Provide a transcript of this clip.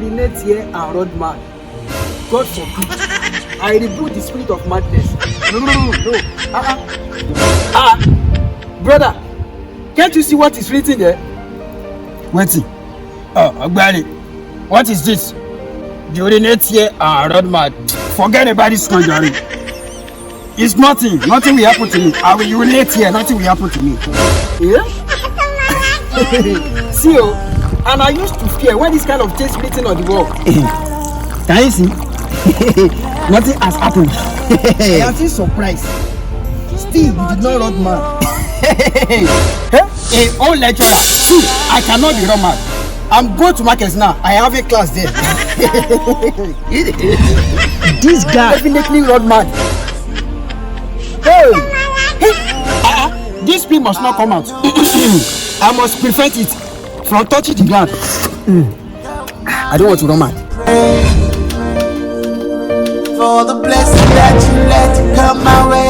urinate here and run mad. God forbid. I rebuke the spirit of madness. No. Brother, can't you see what is written there? Waiting. Oh, Ogbani, what is this? Urinate here and run mad. Forget about this conjuring. It's nothing. Nothing will happen to me. I will urinate here. Nothing will happen to me. Yeah? See, and I used to fear when this kind of thing is written on the wall. Can you see? Nothing has happened. I am still surprised. Still, you did not run mad. A old lecturer. See, I cannot be run mad. I'm going to markets now. I have a class there. This guy definitely run mad. Hey! This pin must not come out. I must prevent it from touching the ground. I don't want to run mad. For the blessing that you let come my way.